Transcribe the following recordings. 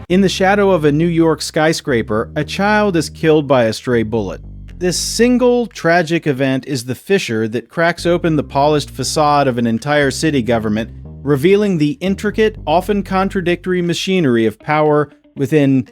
In the shadow of a New York skyscraper, a child is killed by a stray bullet. This single, tragic event is the fissure that cracks open the polished facade of an entire city government, revealing the intricate, often contradictory machinery of power within.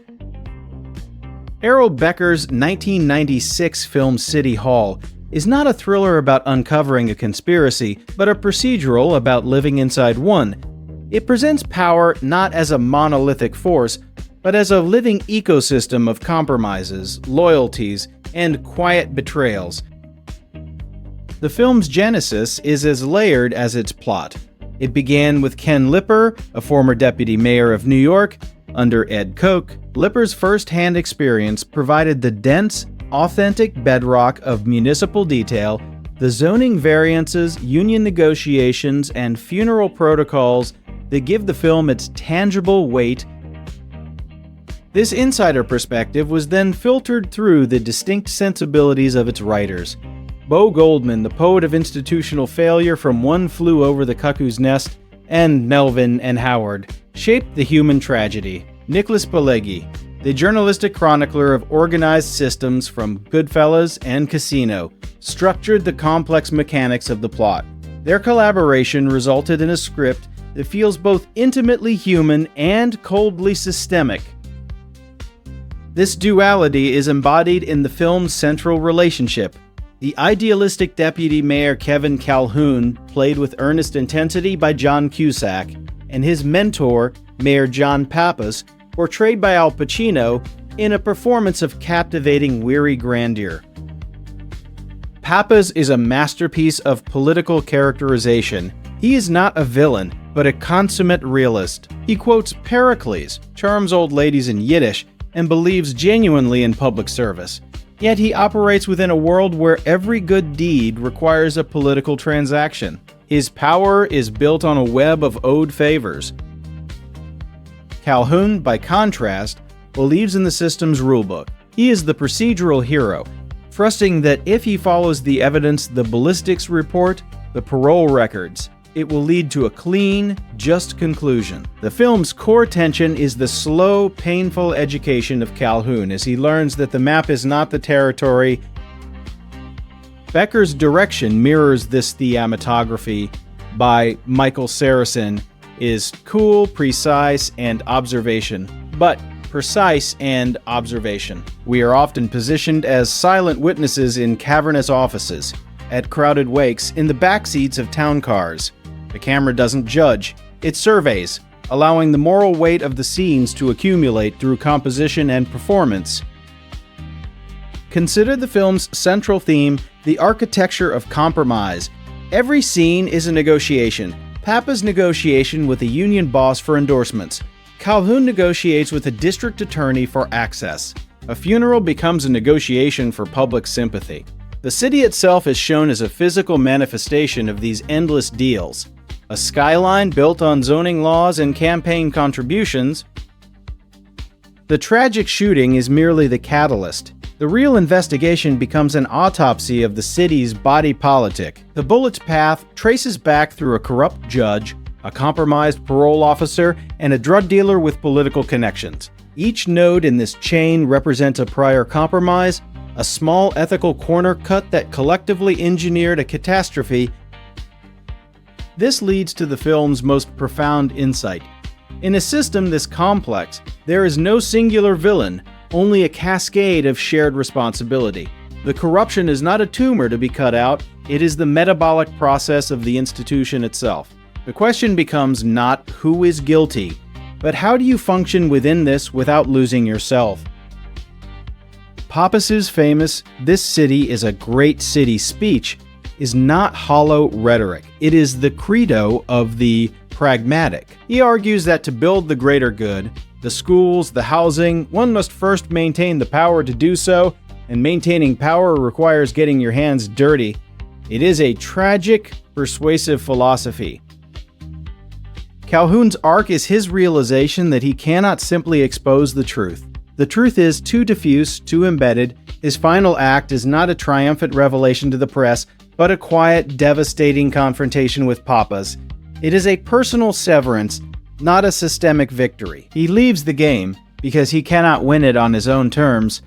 Harold Becker's 1996 film City Hall is not a thriller about uncovering a conspiracy, but a procedural about living inside one. It presents power not as a monolithic force, but as a living ecosystem of compromises, loyalties, and quiet betrayals. The film's genesis is as layered as its plot. It began with Ken Lipper, a former deputy mayor of New York, under Ed Koch. Lipper's first-hand experience provided the dense, authentic bedrock of municipal detail, the zoning variances, union negotiations, and funeral protocols that give the film its tangible weight. This insider perspective was then filtered through the distinct sensibilities of its writers. Bo Goldman, the poet of institutional failure from One Flew Over the Cuckoo's Nest, and Melvin and Howard, shaped the human tragedy. Nicholas Pileggi, the journalistic chronicler of organized systems from Goodfellas and Casino, structured the complex mechanics of the plot. Their collaboration resulted in a script that feels both intimately human and coldly systemic. This duality is embodied in the film's central relationship. The idealistic deputy mayor Kevin Calhoun, played with earnest intensity by John Cusack, and his mentor, Mayor John Pappas, portrayed by Al Pacino, in a performance of captivating weary grandeur. Pappas is a masterpiece of political characterization. He is not a villain, but a consummate realist. He quotes Pericles, charms old ladies in Yiddish, and believes genuinely in public service. Yet he operates within a world where every good deed requires a political transaction. His power is built on a web of owed favors. Calhoun, by contrast, believes in the system's rulebook. He is the procedural hero, trusting that if he follows the evidence, the ballistics report, the parole records, it will lead to a clean, just conclusion. The film's core tension is the slow, painful education of Calhoun as he learns that the map is not the territory. Becker's direction mirrors this thematography by Michael Saracen, is cool, precise, and observation. But precise and observation. We are often positioned as silent witnesses in cavernous offices, at crowded wakes, in the backseats of town cars. The camera doesn't judge, it surveys, allowing the moral weight of the scenes to accumulate through composition and performance. Consider the film's central theme, the architecture of compromise. Every scene is a negotiation. Pappa's negotiation with a union boss for endorsements. Calhoun negotiates with a district attorney for access. A funeral becomes a negotiation for public sympathy. The city itself is shown as a physical manifestation of these endless deals. A skyline built on zoning laws and campaign contributions. The tragic shooting is merely the catalyst. The real investigation becomes an autopsy of the city's body politic. The bullet's path traces back through a corrupt judge, a compromised parole officer, and a drug dealer with political connections. Each node in this chain represents a prior compromise, a small ethical corner cut that collectively engineered a catastrophe. This leads to the film's most profound insight. In a system this complex, there is no singular villain, only a cascade of shared responsibility. The corruption is not a tumor to be cut out, it is the metabolic process of the institution itself. The question becomes not who is guilty, but how do you function within this without losing yourself? Pappas's famous "This city is a great city" speech is not hollow rhetoric. It is the credo of the pragmatic. He argues that to build the greater good, the schools, the housing, one must first maintain the power to do so, and maintaining power requires getting your hands dirty. It is a tragic, persuasive philosophy. Calhoun's arc is his realization that he cannot simply expose the truth. The truth is too diffuse, too embedded. His final act is not a triumphant revelation to the press, but a quiet, devastating confrontation with Pappas. It is a personal severance, not a systemic victory. He leaves the game, because he cannot win it on his own terms.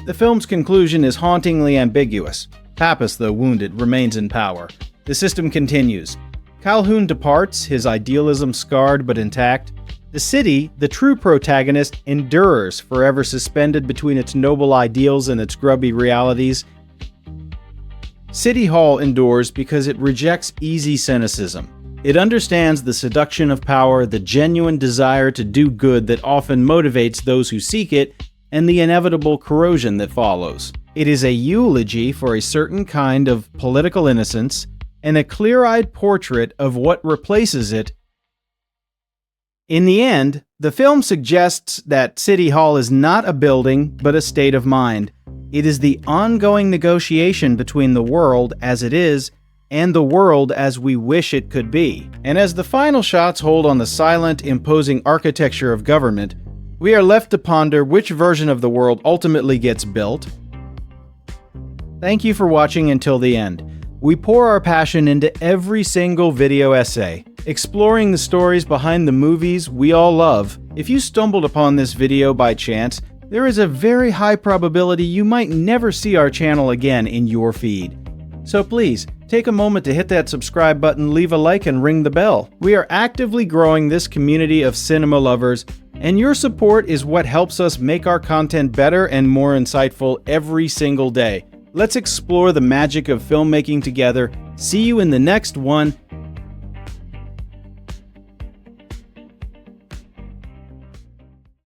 The film's conclusion is hauntingly ambiguous. Pappas, though wounded, remains in power. The system continues. Calhoun departs, his idealism scarred but intact. The city, the true protagonist, endures, forever suspended between its noble ideals and its grubby realities. City Hall endures because it rejects easy cynicism. It understands the seduction of power, the genuine desire to do good that often motivates those who seek it, and the inevitable corrosion that follows. It is a eulogy for a certain kind of political innocence, and a clear-eyed portrait of what replaces it. In the end, the film suggests that City Hall is not a building, but a state of mind. It is the ongoing negotiation between the world as it is and the world as we wish it could be. And as the final shots hold on the silent, imposing architecture of government, we are left to ponder which version of the world ultimately gets built. Thank you for watching until the end. We pour our passion into every single video essay, exploring the stories behind the movies we all love. If you stumbled upon this video by chance, there is a very high probability you might never see our channel again in your feed. So please, take a moment to hit that subscribe button, leave a like, and ring the bell. We are actively growing this community of cinema lovers, and your support is what helps us make our content better and more insightful every single day. Let's explore the magic of filmmaking together. See you in the next one.